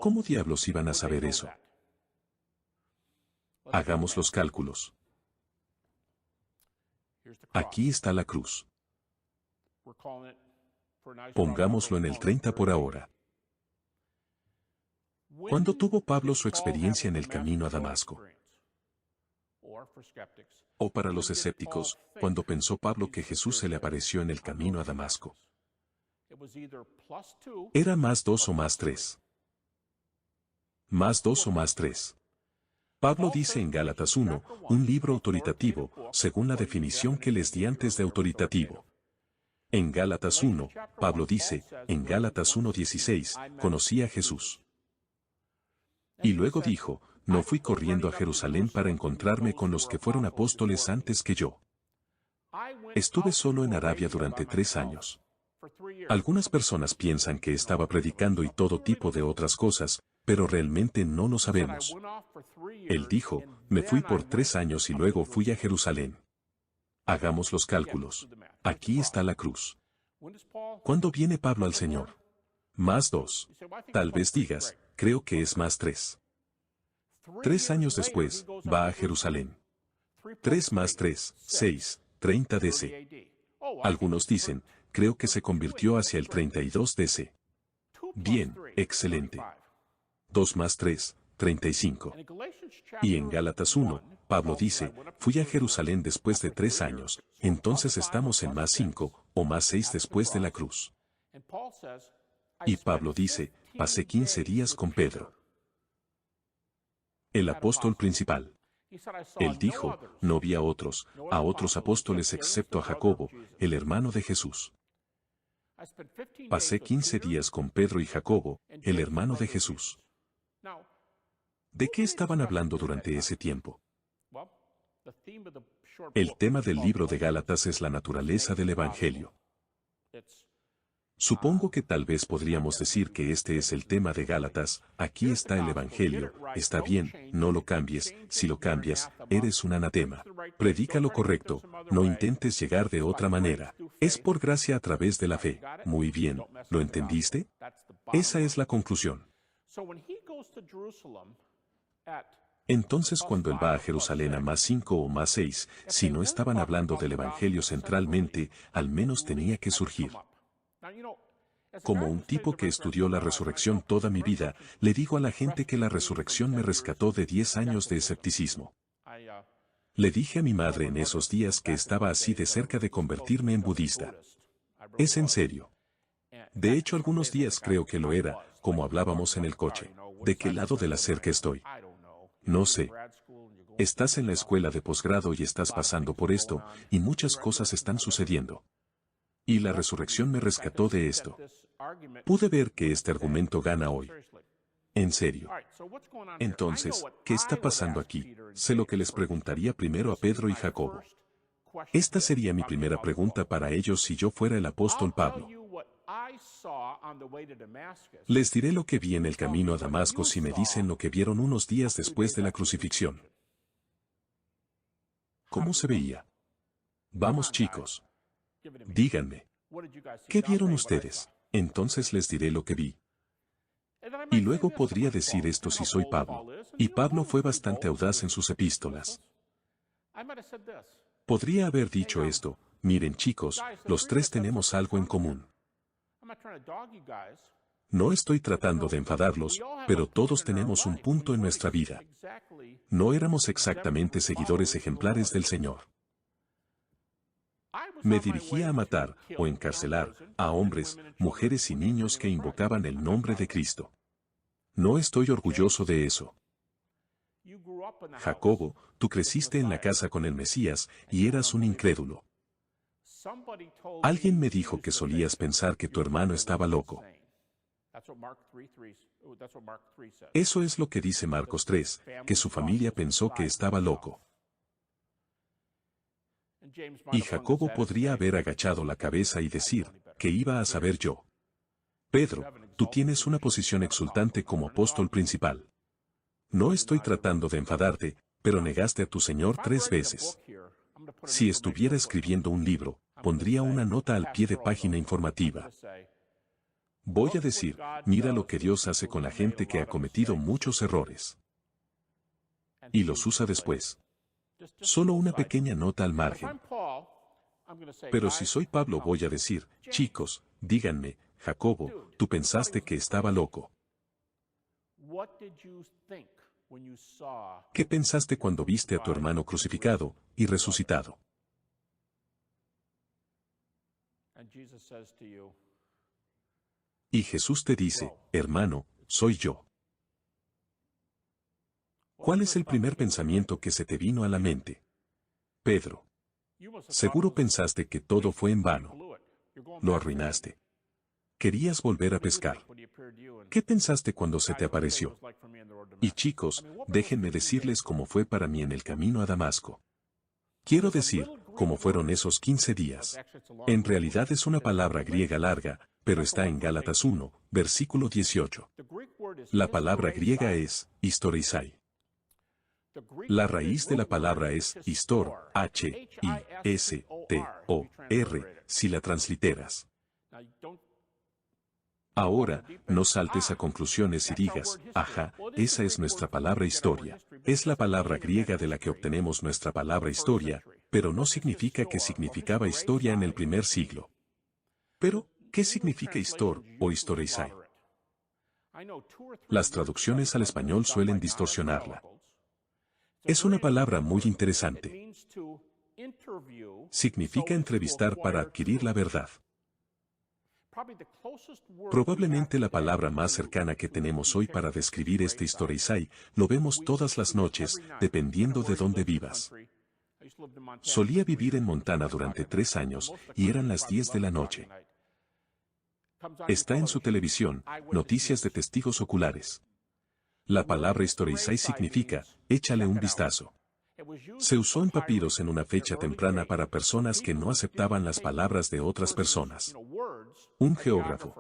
¿Cómo diablos iban a saber eso? Hagamos los cálculos. Aquí está la cruz. Pongámoslo en el 30 por ahora. ¿Cuándo tuvo Pablo su experiencia en el camino a Damasco? O para los escépticos, cuando pensó Pablo que Jesús se le apareció en el camino a Damasco. Era más 2 o más 3. Más 2 o más 3. Pablo dice en Gálatas 1, un libro autoritativo, según la definición que les di antes de autoritativo. En Gálatas 1, Pablo dice, en Gálatas 1:16, conocí a Jesús. Y luego dijo, no fui corriendo a Jerusalén para encontrarme con los que fueron apóstoles antes que yo. Estuve solo en Arabia durante 3 años. Algunas personas piensan que estaba predicando y todo tipo de otras cosas, pero realmente no lo sabemos. Él dijo, me fui por 3 años y luego fui a Jerusalén. Hagamos los cálculos. Aquí está la cruz. ¿Cuándo viene Pablo al Señor? Más 2. Tal vez digas, creo que es más 3. 3 años después, va a Jerusalén. 3 más 3, 6, 30 DC. Algunos dicen, creo que se convirtió hacia el 32 DC. Bien, excelente. 2 más 3, 35. Y en Gálatas 1, Pablo dice, fui a Jerusalén después de 3 años, entonces estamos en más 5, o más 6 después de la cruz. Y Pablo dice, pasé 15 días con Pedro, el apóstol principal. Él dijo, no vi a otros apóstoles excepto a Jacobo, el hermano de Jesús. Pasé 15 días con Pedro y Jacobo, el hermano de Jesús. ¿De qué estaban hablando durante ese tiempo? El tema del libro de Gálatas es la naturaleza del Evangelio. Supongo que tal vez podríamos decir que este es el tema de Gálatas, aquí está el Evangelio, está bien, no lo cambies, si lo cambias, eres un anatema. Predica lo correcto, no intentes llegar de otra manera. Es por gracia a través de la fe. Muy bien, ¿lo entendiste? Esa es la conclusión. Entonces cuando él va a Jerusalén a más 5 o más 6, si no estaban hablando del Evangelio centralmente, al menos tenía que surgir. Como un tipo que estudió la resurrección toda mi vida, le digo a la gente que la resurrección me rescató de 10 años de escepticismo. Le dije a mi madre en esos días que estaba así de cerca de convertirme en budista. Es en serio. De hecho, algunos días creo que lo era, como hablábamos en el coche. ¿De qué lado de la cerca estoy? No sé. Estás en la escuela de posgrado y estás pasando por esto, y muchas cosas están sucediendo. Y la resurrección me rescató de esto. Pude ver que este argumento gana hoy. En serio. Entonces, ¿qué está pasando aquí? Sé lo que les preguntaría primero a Pedro y Jacobo. Esta sería mi primera pregunta para ellos si yo fuera el apóstol Pablo. Les diré lo que vi en el camino a Damasco si me dicen lo que vieron unos días después de la crucifixión. ¿Cómo se veía? Vamos, chicos. Díganme. ¿Qué vieron ustedes? Entonces les diré lo que vi. Y luego podría decir esto si soy Pablo. Y Pablo fue bastante audaz en sus epístolas. Podría haber dicho esto, miren chicos, los 3 tenemos algo en común. No estoy tratando de enfadarlos, pero todos tenemos un punto en nuestra vida. No éramos exactamente seguidores ejemplares del Señor. Me dirigía a matar, o encarcelar, a hombres, mujeres y niños que invocaban el nombre de Cristo. No estoy orgulloso de eso. Jacobo, tú creciste en la casa con el Mesías, y eras un incrédulo. Alguien me dijo que solías pensar que tu hermano estaba loco. Eso es lo que dice Marcos 3, que su familia pensó que estaba loco. Y Jacobo podría haber agachado la cabeza y decir, ¿qué iba a saber yo? Pedro, tú tienes una posición exultante como apóstol principal. No estoy tratando de enfadarte, pero negaste a tu Señor 3 veces. Si estuviera escribiendo un libro, pondría una nota al pie de página informativa. Voy a decir, mira lo que Dios hace con la gente que ha cometido muchos errores. Y los usa después. Solo una pequeña nota al margen. Pero si soy Pablo voy a decir, chicos, díganme, Jacobo, tú pensaste que estaba loco. ¿Qué pensaste cuando viste a tu hermano crucificado y resucitado? Y Jesús te dice, hermano, soy yo. ¿Cuál es el primer pensamiento que se te vino a la mente? Pedro. Seguro pensaste que todo fue en vano. Lo arruinaste. Querías volver a pescar. ¿Qué pensaste cuando se te apareció? Y chicos, déjenme decirles cómo fue para mí en el camino a Damasco. Quiero decir, cómo fueron esos 15 días. En realidad es una palabra griega larga, pero está en Gálatas 1, versículo 18. La palabra griega es historizai. La raíz de la palabra es histor, H-I-S-T-O-R, si la transliteras. Ahora, no saltes a conclusiones y digas, ajá, esa es nuestra palabra historia. Es la palabra griega de la que obtenemos nuestra palabra historia, pero no significa que significaba historia en el primer siglo. Pero, ¿qué significa histor o historizai? Las traducciones al español suelen distorsionarla. Es una palabra muy interesante. Significa entrevistar para adquirir la verdad. Probablemente la palabra más cercana que tenemos hoy para describir este historizai lo vemos todas las noches, dependiendo de dónde vivas. Solía vivir en Montana durante 3 años, y eran las 10 de la noche. Está en su televisión, noticias de testigos oculares. La palabra historizai significa, échale un vistazo. Se usó en papiros en una fecha temprana para personas que no aceptaban las palabras de otras personas. Un geógrafo.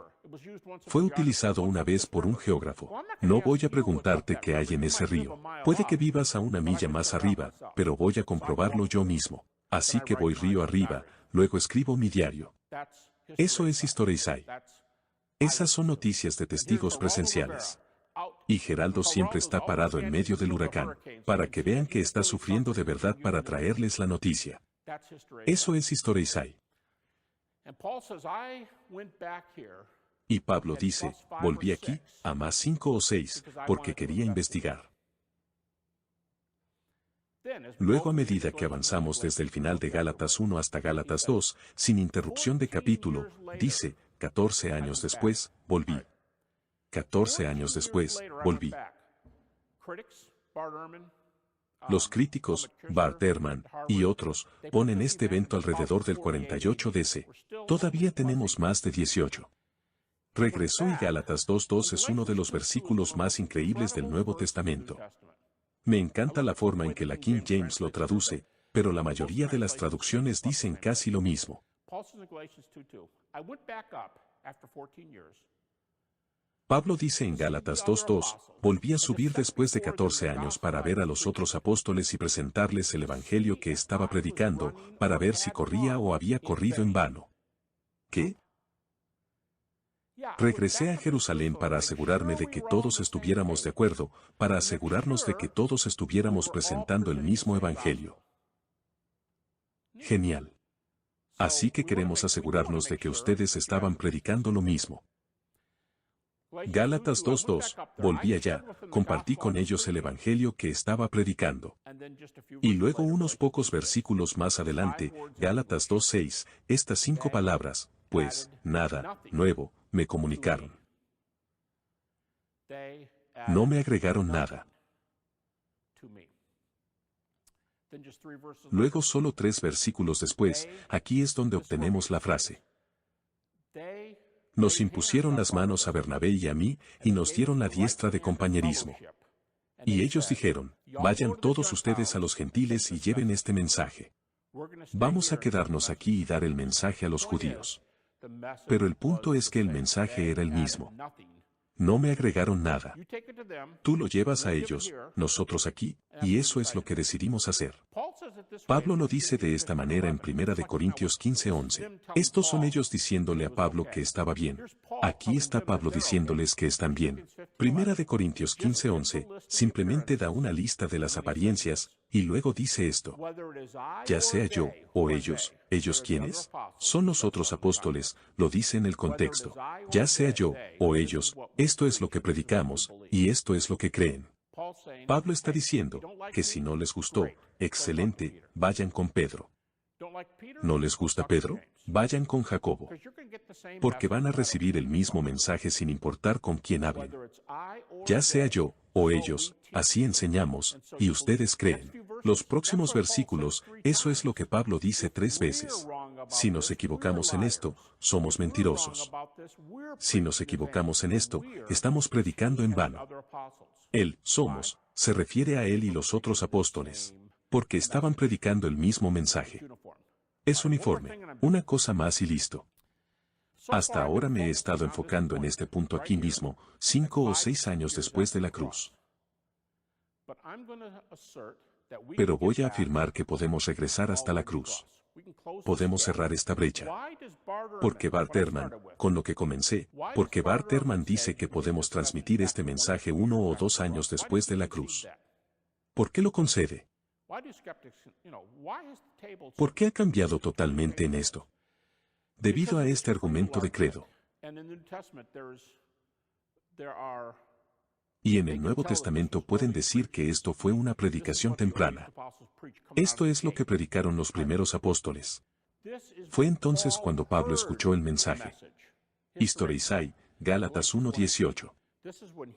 Fue utilizado una vez por un geógrafo. No voy a preguntarte qué hay en ese río. Puede que vivas a 1 milla más arriba, pero voy a comprobarlo yo mismo. Así que voy río arriba, luego escribo mi diario. Eso es historizai. Esas son noticias de testigos presenciales. Y Geraldo siempre está parado en medio del huracán, para que vean que está sufriendo de verdad para traerles la noticia. Eso es historizai. Y Pablo dice, volví aquí, a más 5 o 6, porque quería investigar. Luego a medida que avanzamos desde el final de Gálatas 1 hasta Gálatas 2, sin interrupción de capítulo, dice, 14 años después, volví. 14 años después, volví. Los críticos, Bart Ehrman, y otros, ponen este evento alrededor del 48 DC. Todavía tenemos más de 18. Regresó y Gálatas 2:2 es uno de los versículos más increíbles del Nuevo Testamento. Me encanta la forma en que la King James lo traduce, pero la mayoría de las traducciones dicen casi lo mismo. Pablo dice en Gálatas 2:2, volví a subir después de 14 años para ver a los otros apóstoles y presentarles el evangelio que estaba predicando, para ver si corría o había corrido en vano. ¿Qué? Regresé a Jerusalén para asegurarme de que todos estuviéramos de acuerdo, para asegurarnos de que todos estuviéramos presentando el mismo evangelio. Genial. Así que queremos asegurarnos de que ustedes estaban predicando lo mismo. Gálatas 2:2, volví allá, compartí con ellos el evangelio que estaba predicando. Y luego unos pocos versículos más adelante, Gálatas 2:6, estas 5 palabras, pues, nada, nuevo, me comunicaron. No me agregaron nada. Luego solo 3 versículos después, aquí es donde obtenemos la frase. Nos impusieron las manos a Bernabé y a mí, y nos dieron la diestra de compañerismo. Y ellos dijeron, vayan todos ustedes a los gentiles y lleven este mensaje. Vamos a quedarnos aquí y dar el mensaje a los judíos. Pero el punto es que el mensaje era el mismo. No me agregaron nada. Tú lo llevas a ellos, nosotros aquí, y eso es lo que decidimos hacer. Pablo lo dice de esta manera en 1 Corintios 15:11. Estos son ellos diciéndole a Pablo que estaba bien. Aquí está Pablo diciéndoles que están bien. 1 Corintios 15:11 simplemente da una lista de las apariencias, y luego dice esto. Ya sea yo, o ellos, ¿ellos quiénes? Son los otros apóstoles, lo dice en el contexto. Ya sea yo, o ellos, esto es lo que predicamos, y esto es lo que creen. Pablo está diciendo, que si no les gustó, excelente, vayan con Pedro. ¿No les gusta Pedro? Vayan con Jacobo. Porque van a recibir el mismo mensaje sin importar con quién hablen. Ya sea yo, O ellos, así enseñamos, y ustedes creen. Los próximos versículos, eso es lo que Pablo dice 3 veces. Si nos equivocamos en esto, somos mentirosos. Si nos equivocamos en esto, estamos predicando en vano. El somos se refiere a él y los otros apóstoles, porque estaban predicando el mismo mensaje. Es uniforme, una cosa más y listo. Hasta ahora me he estado enfocando en este punto aquí mismo, 5 o 6 años después de la cruz. Pero voy a afirmar que podemos regresar hasta la cruz. Podemos cerrar esta brecha. Porque Bart Ehrman, con lo que comencé, porque Bart Ehrman dice que podemos transmitir este mensaje 1 o 2 años después de la cruz. ¿Por qué lo concede? ¿Por qué ha cambiado totalmente en esto? Debido a este argumento de credo. Y en el Nuevo Testamento pueden decir que esto fue una predicación temprana. Esto es lo que predicaron los primeros apóstoles. Fue entonces cuando Pablo escuchó el mensaje. Historizai, Gálatas 1:18.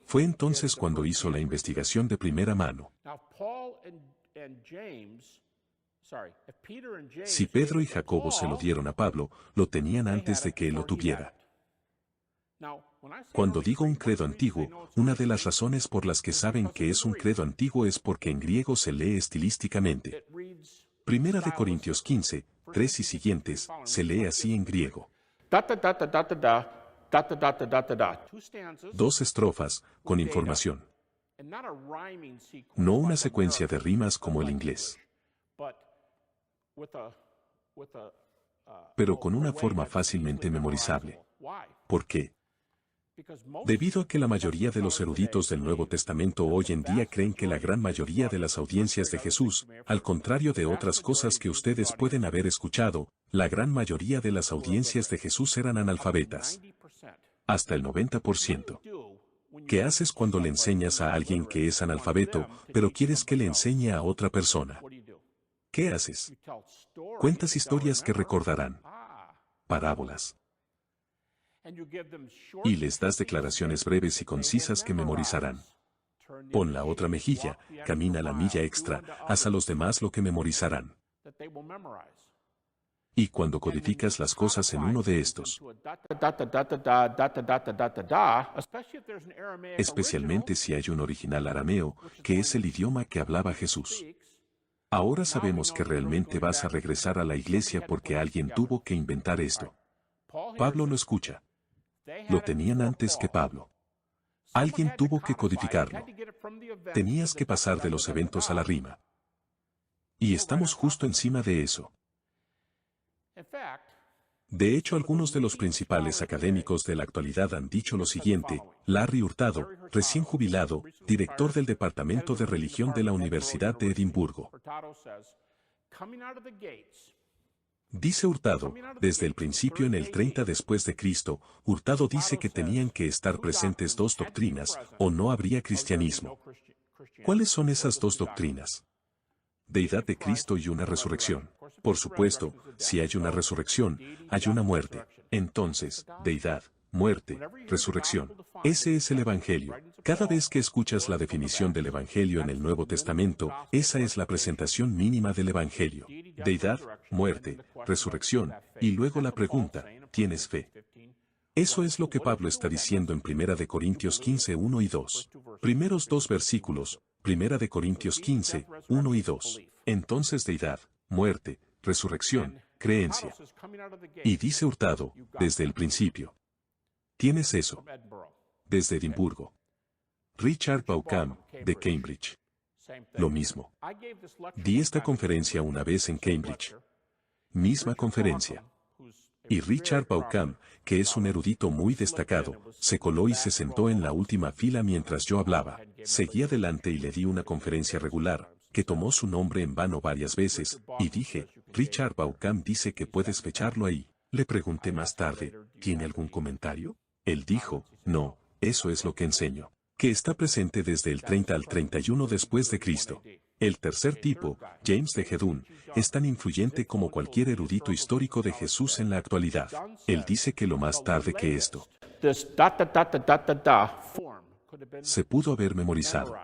Fue entonces cuando hizo la investigación de primera mano. Si Pedro y Jacobo se lo dieron a Pablo, lo tenían antes de que él lo tuviera. Cuando digo un credo antiguo, una de las razones por las que saben que es un credo antiguo es porque en griego se lee estilísticamente. Primera de Corintios 15, 3 y siguientes, se lee así en griego. 2 estrofas, con información. No una secuencia de rimas como el inglés. Pero con una forma fácilmente memorizable. ¿Por qué? Debido a que la mayoría de los eruditos del Nuevo Testamento hoy en día creen que la gran mayoría de las audiencias de Jesús, al contrario de otras cosas que ustedes pueden haber escuchado, la gran mayoría de las audiencias de Jesús eran analfabetas. Hasta el 90%. ¿Qué haces cuando le enseñas a alguien que es analfabeto, pero quieres que le enseñe a otra persona? ¿Qué haces? Cuentas historias que recordarán. Parábolas. Y les das declaraciones breves y concisas que memorizarán. Pon la otra mejilla, camina la milla extra, haz a los demás lo que memorizarán. Y cuando codificas las cosas en uno de estos, especialmente si hay un original arameo, que es el idioma que hablaba Jesús. Ahora sabemos que realmente vas a regresar a la iglesia porque alguien tuvo que inventar esto. Pablo lo escucha. Lo tenían antes que Pablo. Alguien tuvo que codificarlo. Tenías que pasar de los eventos a la rima. Y estamos justo encima de eso. De hecho, algunos de los principales académicos de la actualidad han dicho lo siguiente. Larry Hurtado, recién jubilado, director del Departamento de Religión de la Universidad de Edimburgo. Dice Hurtado, desde el principio en el 30 después de Cristo, Hurtado dice que tenían que estar presentes 2 doctrinas, o no habría cristianismo. ¿Cuáles son esas 2 doctrinas? Deidad de Cristo y una resurrección. Por supuesto, si hay una resurrección, hay una muerte. Entonces, deidad, muerte, resurrección. Ese es el Evangelio. Cada vez que escuchas la definición del Evangelio en el Nuevo Testamento, esa es la presentación mínima del Evangelio. Deidad, muerte, resurrección, y luego la pregunta, ¿tienes fe? Eso es lo que Pablo está diciendo en 1 de Corintios 15, 1 y 2. Primeros 2 versículos, 1 de Corintios 15, 1 y 2. Entonces deidad, muerte, resurrección, creencia. Y dice Hurtado, desde el principio. Tienes eso. Desde Edimburgo. Richard Bauckham, de Cambridge. Lo mismo. Di esta conferencia una vez en Cambridge. Misma conferencia. Y Richard Bauckham, que es un erudito muy destacado, se coló y se sentó en la última fila mientras yo hablaba. Seguí adelante y le di una conferencia regular, que tomó su nombre en vano varias veces, y dije, Richard Bauckham dice que puedes fecharlo ahí. Le pregunté más tarde, ¿tiene algún comentario? Él dijo, no, eso es lo que enseño. Que está presente desde el 30 al 31 después de Cristo. El tercer tipo, James de Hedun, es tan influyente como cualquier erudito histórico de Jesús en la actualidad. Él dice que lo más tarde que esto. Se pudo haber memorizado.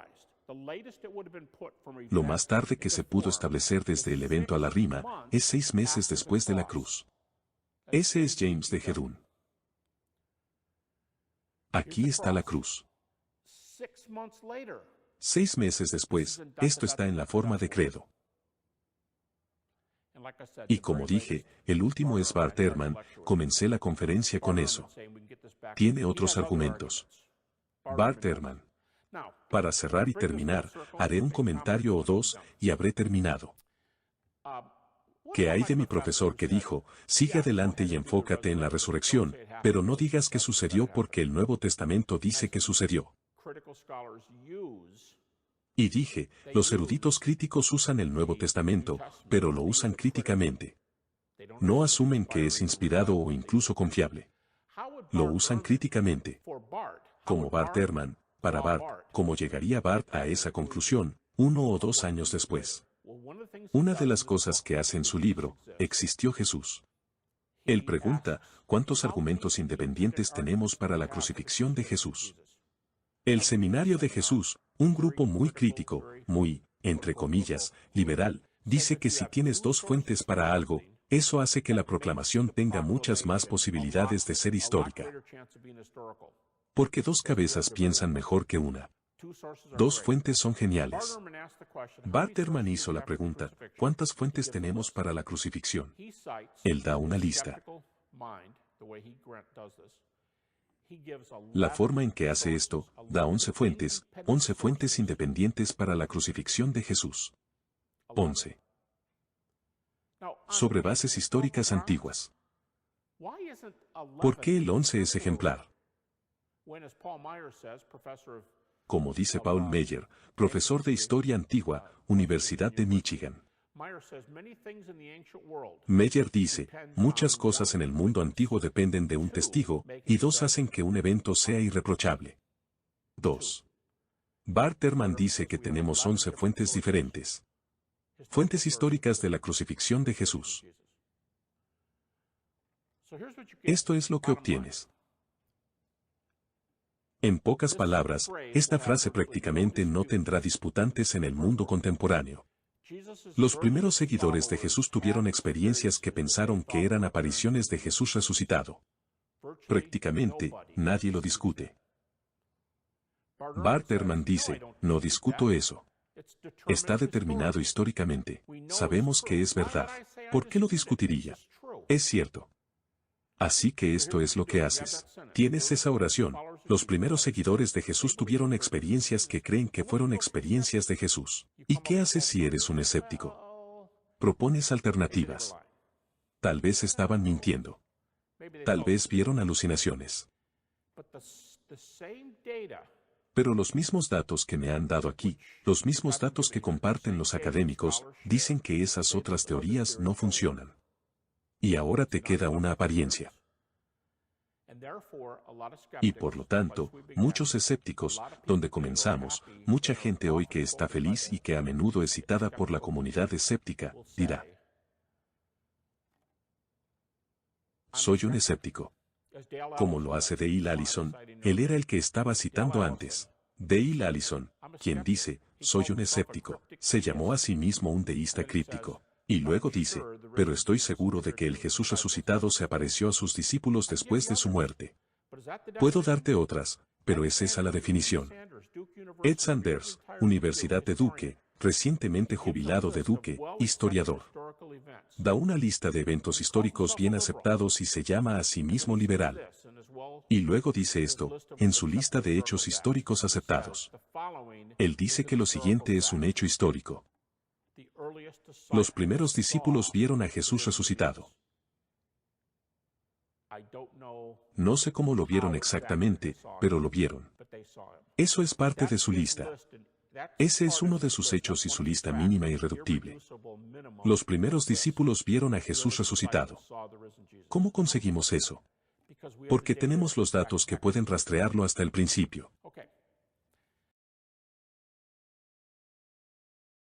Lo más tarde que se pudo establecer desde el evento a la rima es 6 meses después de la cruz. Ese es James de Gedún. Aquí está la cruz. 6 meses después, esto está en la forma de credo. Y como dije, el último es Bart Ehrman, comencé la conferencia con eso. Tiene otros argumentos. Bart Ehrman. Para cerrar y terminar, haré un comentario o dos, y habré terminado. ¿Qué hay de mi profesor que dijo, sigue adelante y enfócate en la resurrección, pero no digas que sucedió porque el Nuevo Testamento dice que sucedió? Y dije, los eruditos críticos usan el Nuevo Testamento, pero lo usan críticamente. No asumen que es inspirado o incluso confiable. Lo usan críticamente. Como Bart Ehrman, para Bart, ¿cómo llegaría Bart a esa conclusión, 1 o 2 años después? Una de las cosas que hace en su libro, ¿existió Jesús? Él pregunta, ¿cuántos argumentos independientes tenemos para la crucifixión de Jesús? El Seminario de Jesús, un grupo muy crítico, muy, entre comillas, liberal, dice que si tienes 2 fuentes para algo, eso hace que la proclamación tenga muchas más posibilidades de ser histórica. Porque 2 cabezas piensan mejor que una. 2 fuentes son geniales. Bart Ehrman hizo la pregunta, ¿cuántas fuentes tenemos para la crucifixión? Él da una lista. La forma en que hace esto, da 11 fuentes independientes para la crucifixión de Jesús. 11. Sobre bases históricas antiguas. ¿Por qué el 11 es ejemplar? Como dice Paul Meyer, profesor de Historia Antigua, Universidad de Michigan. Meyer dice, muchas cosas en el mundo antiguo dependen de un testigo, y 2 hacen que un evento sea irreprochable. 2. Bart Ehrman dice que tenemos 11 fuentes diferentes. Fuentes históricas de la crucifixión de Jesús. Esto es lo que obtienes. En pocas palabras, esta frase prácticamente no tendrá disputantes en el mundo contemporáneo. Los primeros seguidores de Jesús tuvieron experiencias que pensaron que eran apariciones de Jesús resucitado. Prácticamente, nadie lo discute. Bart Ehrman dice, no discuto eso. Está determinado históricamente. Sabemos que es verdad. ¿Por qué lo discutiría? Es cierto. Así que esto es lo que haces. Tienes esa oración. Los primeros seguidores de Jesús tuvieron experiencias que creen que fueron experiencias de Jesús. ¿Y qué haces si eres un escéptico? Propones alternativas. Tal vez estaban mintiendo. Tal vez vieron alucinaciones. Pero los mismos datos que me han dado aquí, los mismos datos que comparten los académicos, dicen que esas otras teorías no funcionan. Y ahora te queda una apariencia. Y por lo tanto, muchos escépticos, donde comenzamos, mucha gente hoy que está feliz y que a menudo es citada por la comunidad escéptica, dirá: soy un escéptico. Como lo hace Dale Allison, él era el que estaba citando antes. Dale Allison, quien dice, soy un escéptico, se llamó a sí mismo un deísta críptico. Y luego dice, pero estoy seguro de que el Jesús resucitado se apareció a sus discípulos después de su muerte. Puedo darte otras, pero es esa la definición. Ed Sanders, Universidad de Duke, recientemente jubilado de Duke, historiador. Da una lista de eventos históricos bien aceptados y se llama a sí mismo liberal. Y luego dice esto, en su lista de hechos históricos aceptados. Él dice que lo siguiente es un hecho histórico. Los primeros discípulos vieron a Jesús resucitado. No sé cómo lo vieron exactamente, pero lo vieron. Eso es parte de su lista. Ese es uno de sus hechos y su lista mínima irreductible. Los primeros discípulos vieron a Jesús resucitado. ¿Cómo conseguimos eso? Porque tenemos los datos que pueden rastrearlo hasta el principio.